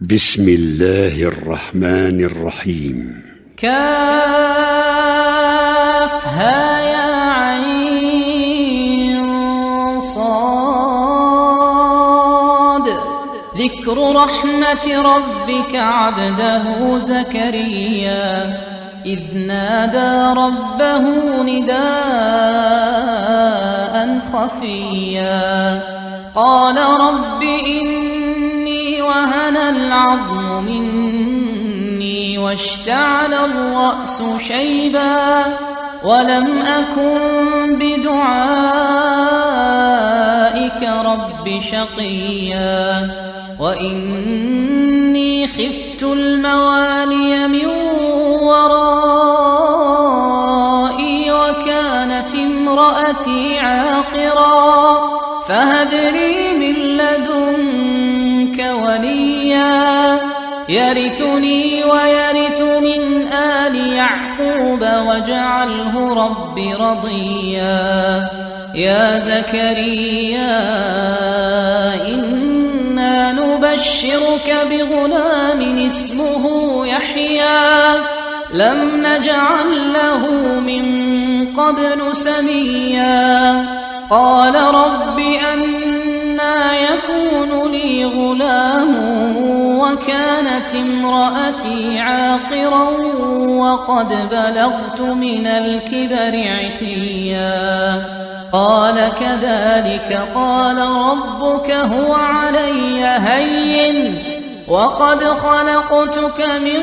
بسم الله الرحمن الرحيم. كافها يا عين صاد. ذكر رحمة ربك عبده زكريا إذ نادى ربه نداء خفيا قال رب إني وهن العظم مني واشتعل الرأس شيبا ولم أكن بدعائك رب شقيا وإني خفت الموالي من ورائي وكانت امرأتي عاقرا فهب لي من لدنك وليا يرثني ويرث من آل يعقوب واجعله رب رضيا. يا زكريا إنا نبشرك بغلام اسمه يحيى لم نجعل له من قبل سميا قال رب أنى يكون لي غلام وكانت امرأتي عاقرا وقد بلغت من الكبر عتيا قال كذلك قال ربك هو علي هين وقد خلقتك من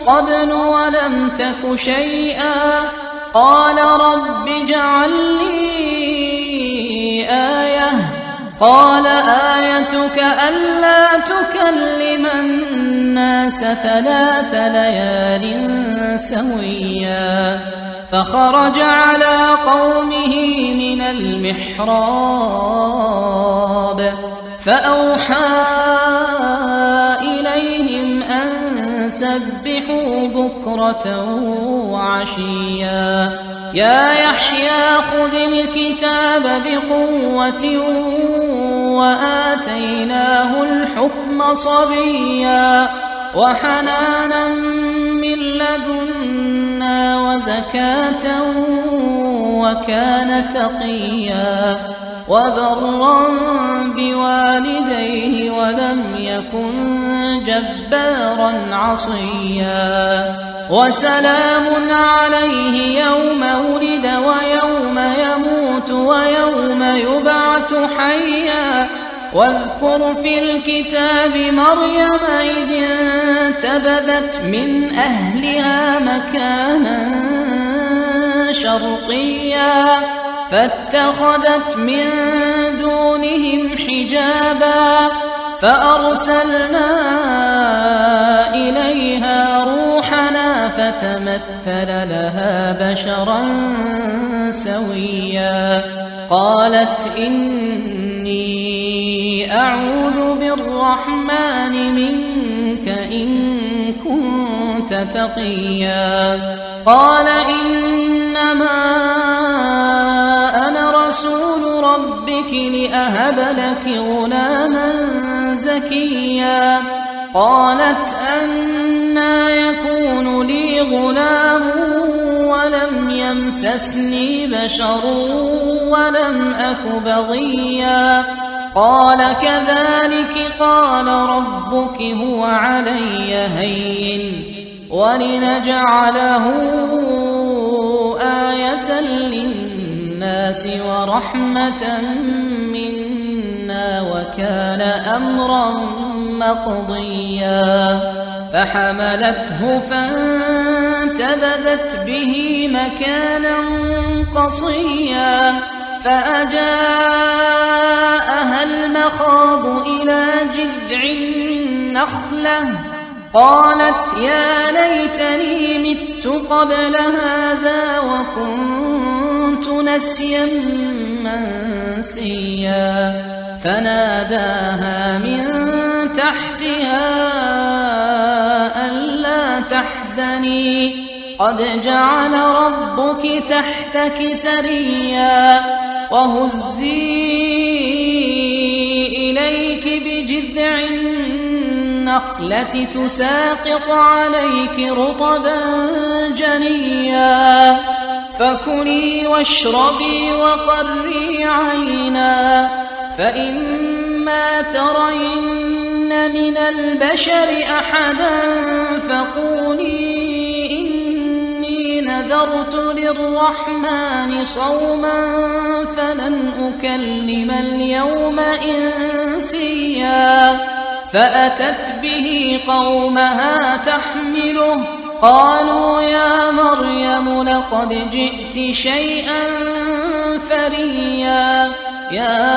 قبل ولم تك شيئا قال رب اجعل لي آية قال آيتك ألا تكلم الناس 3 ليال سويا فخرج على قومه من المحراب فأوحى إليهم أن سبحوا بكرة وعشيا يا يحيى خذ الكتاب بقوة وآتيناه الحكم صبيا وحنانا من لدنا وزكاة وكان تقيا وبرا بوالديه ولم يكن جبارا عصيا وسلام عليه يوم ولد ويوم يموت ويوم يبعث حيا واذكر في الكتاب مريم إذ انتبذت من أهلها مكانا شرقيا فاتخذت من دونهم حجابا فأرسلنا إليها روحنا فتمثل لها بشرا سويا قالت إني أعوذ بالرحمن منك إن كنت تقيا قال إنما أنا رسول ربك لأهب لك غلاما زكيا قالت أنى يكون لي غلام ولم يمسسني بشر ولم أك بغيا قال كذلك قال ربك هو علي هين ولنجعله آية للناس ورحمة منا وكان أمرا مقضيا فحملته فانتبذت به مكانا قصيا فأجاءها المخاض إلى جذع النخلة قالت يا ليتني مت قبل هذا وكنت نسيا منسيا فناداها من تحتها ألا تحزني قد جعل ربك تحتك سريا وهزي إليك بجذع النخلة تساقط عليك رطبا جنيا فكلي واشربي وقري عينا فإما ترين من البشر أحدا فقولي إني نذرت للرحمن صوما فلن أكلم اليوم إنسيا فأتت به قومها تحمله قالوا يا مريم لقد جئت شيئا فريا يا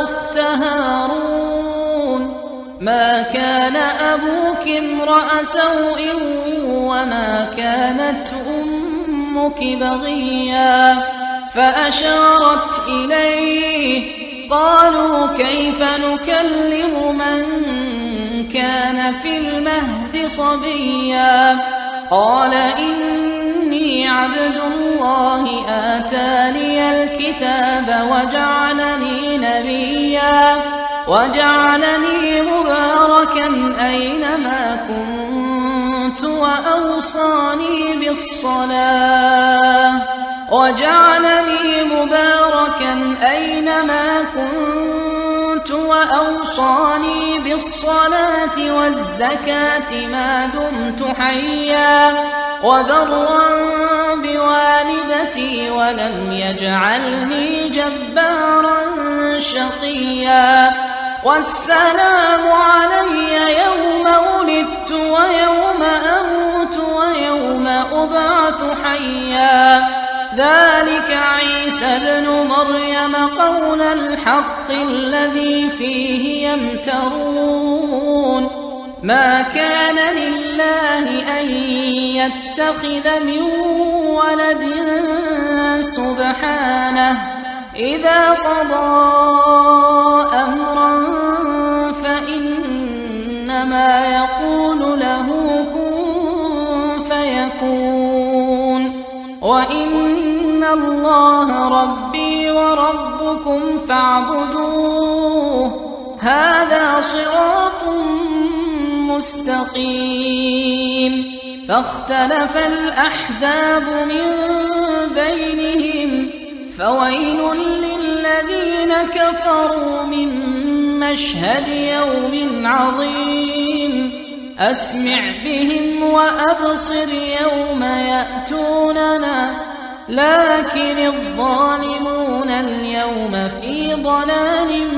أخت هارون ما كان أبوك امرأ سوء وما كانت أمك بغيا فأشارت إليه قالوا كيف نكلم من كان في المهد صبيا قال إني عبد الله آتاني الكتاب وجعلني نبيا وجعلني مباركا أينما كنت وأوصاني بالصلاة والزكاة ما دمت حيا وبرا بوالدتي ولم يجعلني جبارا شقيا والسلام علي يوم ولدت ويوم أموت ويوم أبعث حيا ذلك عيسى ابن مريم قول الحق الذي فيه يمترون ما كان لله أن يتخذ من ولد سبحانه إذا قضى أمرا فإنما يقول له كن فيكون وإن الله ربي وربكم فاعبدوه هذا صراط مستقيم فاختلف الأحزاب من بينهم فويل للذين كفروا من مشهد يوم عظيم أسمع بهم وأبصر يوم يأتوننا لكن الظالمون اليوم في ضلال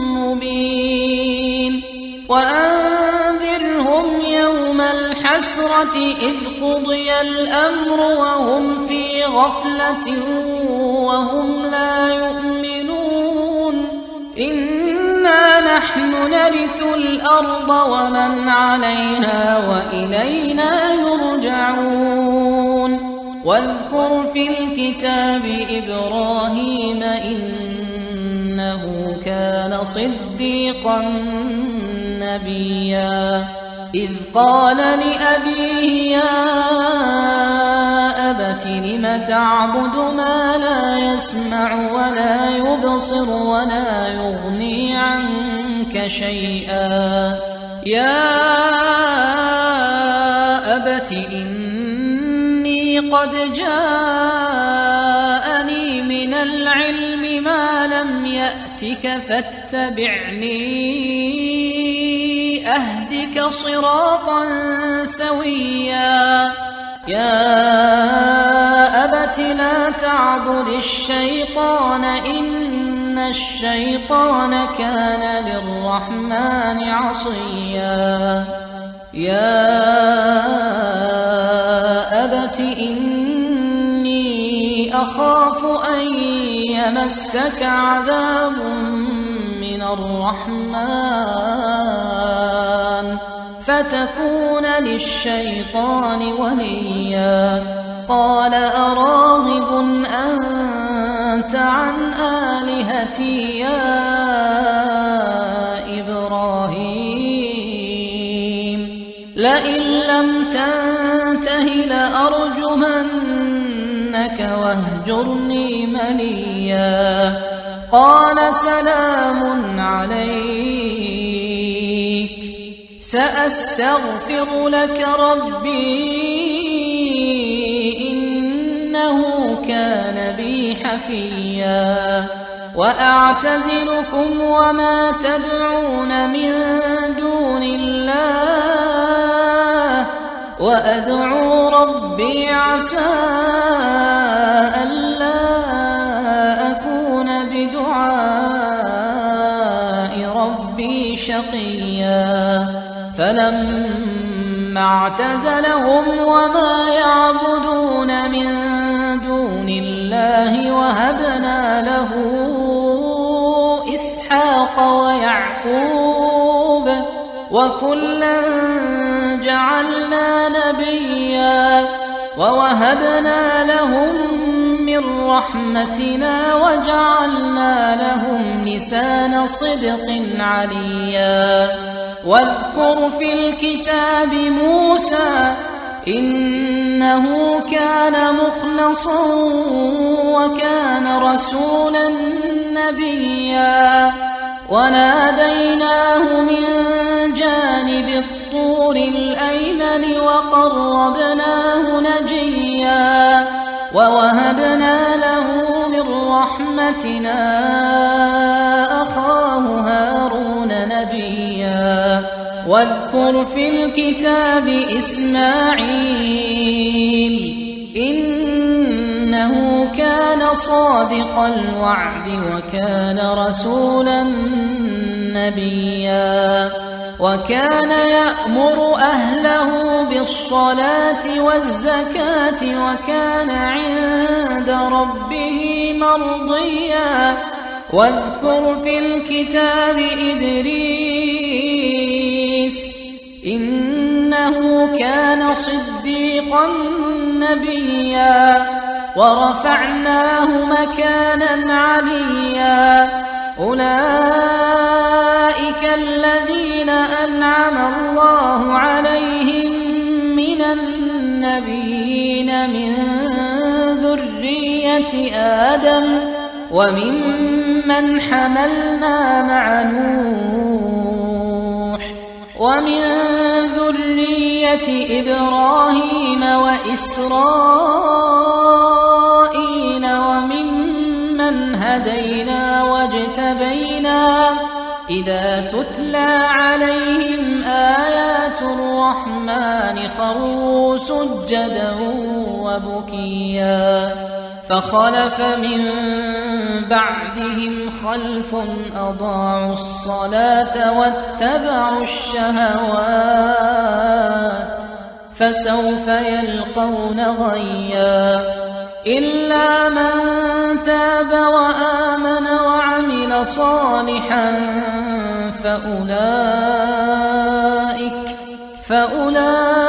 مبين وأنذرهم يوم الحسرة إذ قضي الأمر وهم في غفلة وهم لا يؤمنون إنا نحن نرث الأرض ومن عليها وإلينا يرجعون واذكر في الكتاب إبراهيم إنه كان صديقا نبيا إذ قال لأبيه يا أبت لم تعبد ما لا يسمع ولا يبصر ولا يغني عنك شيئا يا أبت إني قد جاءني من العلم ما لم يأتك فاتبعني أهدك صراطا سويا يا أبت لا تعبد الشيطان إن الشيطان كان للرحمن عصيا يا أبت إني أخاف أن يمسك عذاب من الرحمن فتكون للشيطان وليا قال أراغب أنت عن آلهتي يا إبراهيم لئن لم تنته لأرجمنك واهجرني مليا قال سلام عليك سأستغفر لك ربي إنه كان بي حفيا وأعتزلكم وما تدعون من دون الله وأدعو ربي عسى ألا أكون بدعاء ربي شقيا فلما اعتزلهم وما يعبدون من دون الله وهبنا له إسحاق ويعقوب وكلا جعلنا نبيا ووهبنا لهم من رحمتنا وجعلنا لهم لسان صدق عليا واذكر في الكتاب موسى إنه كان مخلصا وكان رسولا نبيا وناديناه من جانب الطور الأيمن وقربناه نجيا ووهبنا له من رحمتنا أخاه هارون نبيا واذكر في الكتاب إسماعيل إنه كان صادق الوعد وكان رسولا نبيا وكان يأمر أهله بالصلاة والزكاة وكان عند ربه مرضيا واذكر في الكتاب إدريس إنه كان صديقا نبيا ورفعناه مكانا عليا أولئك الذين أنعم الله عليهم من النبيين من ذرية آدم وممن حملنا مع نوح ومن ذرية إبراهيم وإسرائيل وممن هدينا واجتبينا إذا تتلى عليهم آيات الرحمن خروا سجدا وبكيا فخلف من بعدهم خلف أضاعوا الصلاة واتبعوا الشهوات فسوف يلقون غيا إلا من تاب وآمن وعمل صالحا فأولئك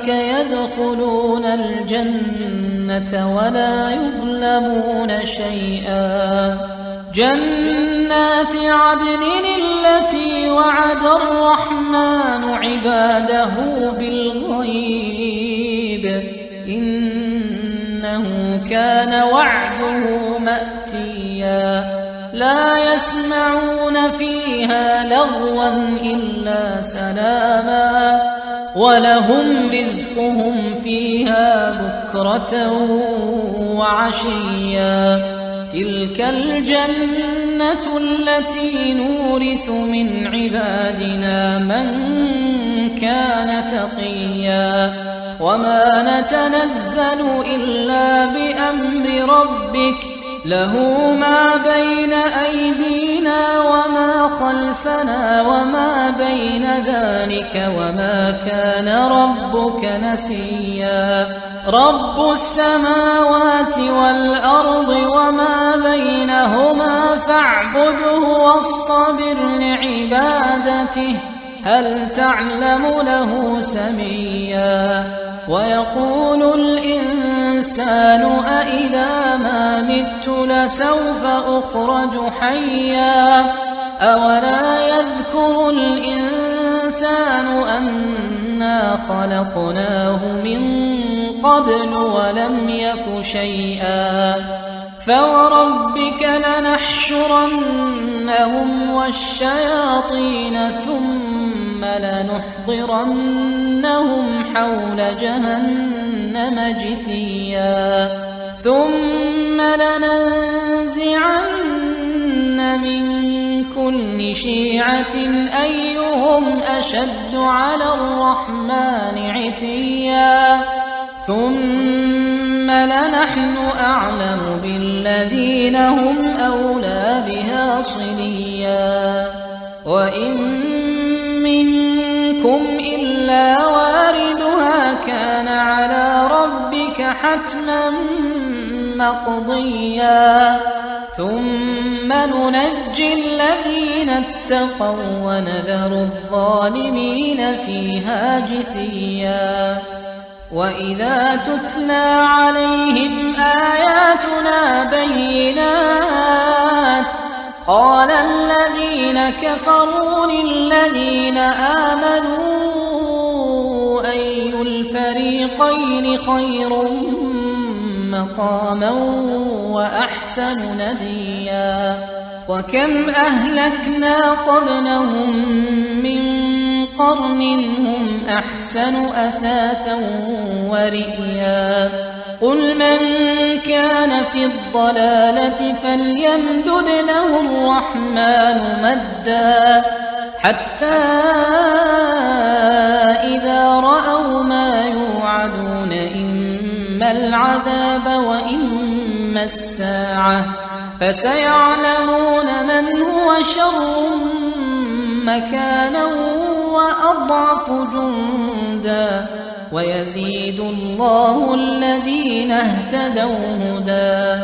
يدخلون الجنة ولا يظلمون شيئا جنات عدن التي وعد الرحمن عباده بالغيب إنه كان وعده مأتيا لا يسمعون فيها لغوا إلا سلاما ولهم رزقهم فيها بكرة وعشيا تلك الجنة التي نورث من عبادنا من كان تقيا وما نتنزل إلا بأمر ربك له ما بين أيدينا وما خلفنا وما بين ذلك وما كان ربك نسيا رب السماوات والأرض وما بينهما فاعبده واصطبر لعبادته هل تعلم له سميا ويقول الإنسان أإذا ما مت لسوف أخرج حيا أولا يذكر الإنسان أنا خلقناه من قبل ولم يك شيئا فوربك لنحشرنهم لنحشرنهم والشياطين ثم لنحضرنهم حول جهنم جثيا ثم لننزعن من كل شيعة أيهم أشد على الرحمن عتيا ثم لنحن أعلم بالذين هم أولى بها صليا وإن منكم إلا واردها كان على ربك حتما مقضيا ثم ننجي الذين اتقوا ونذر الظالمين فيها جثيا وإذا تتلى عليهم آياتنا بينات قال الذين كفروا للذين آمنوا أي الفريقين خير مقاما وأحسن نديا وكم أهلكنا قبلهم من قرن هم أحسن أثاثا ورئيا قل من كان في الضلالة فليمدد له الرحمن مدا حتى إذا رأوا ما يوعدون إما العذاب وإما الساعة فسيعلمون من هو شر مكانا وأضعف جندا ويزيد الله الذين اهتدوا هدى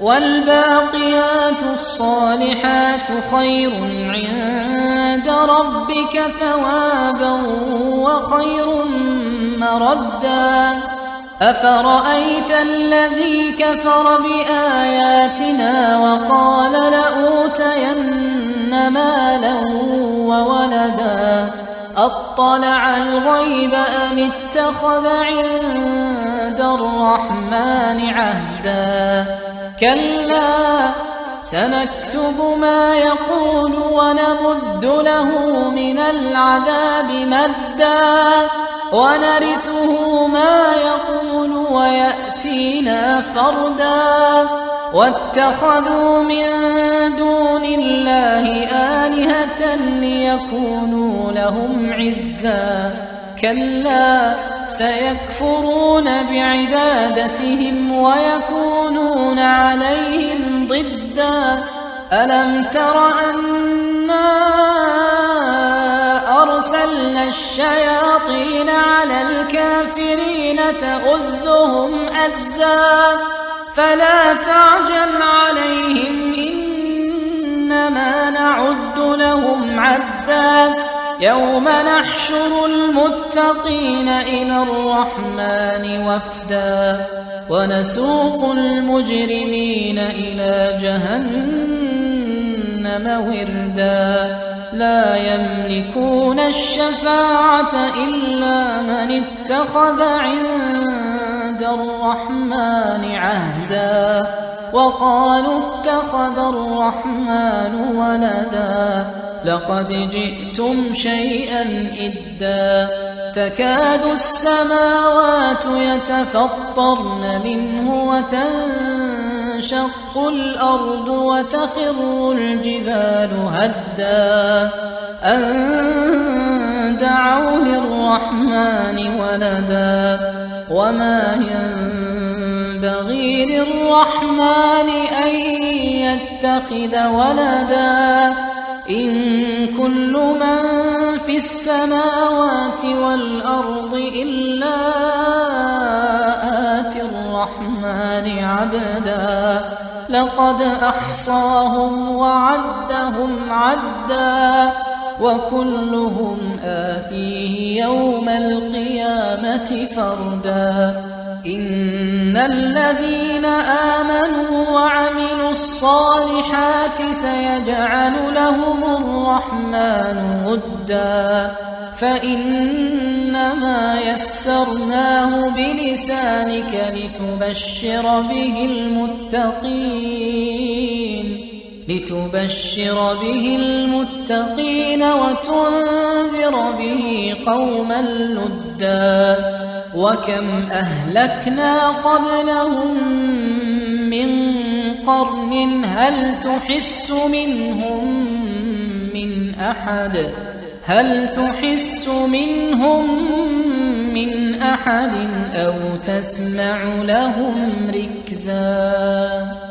والباقيات الصالحات خير عند ربك ثوابا وخير مردا أفرأيت الذي كفر بآياتنا وقال لأوتين مالا وولدا أطلع الغيب أم اتخذ عند الرحمن عهدا كلا سنكتب ما يقول ونمد له من العذاب مدا ونرثه ما يقول ويأتينا فردا واتخذوا من دون الله آلهة ليكونوا لهم عزا كلا سيكفرون بعبادتهم ويكونون عليهم ضدا ألم تر أنا أرسلنا الشياطين على الكافرين تؤزهم أزا فلا تعجل عليهم إنما نعد لهم عدا يوم نحشر المتقين إلى الرحمن وفدا ونسوق المجرمين إلى جهنم وردا لا يملكون الشفاعة إلا من اتخذ عند الرحمن عهدا وقالوا اتخذ الرحمن ولدا لقد جئتم شيئا إدا تكاد السماوات يتفطرن منه وتنشق الأرض وتخر الجبال هدا أن دعوا للرحمن ولدا وما ينبغي للرحمن أن يتخذ ولدا إن كل من في السماوات والأرض إلا آتي الرحمن عبدا لقد أحصاهم وعدهم عدا وكلهم آتيه يوم القيامة فردا إن الذين آمنوا وعملوا الصالحات سيجعل لهم الرحمن ودا فإنما يسرناه بلسانك لتبشر به المتقين لتبشر به المتقين وتنذر به قوما لدا وكم أهلكنا قبلهم من قرن هل تحس منهم من أحد أو تسمع لهم ركزا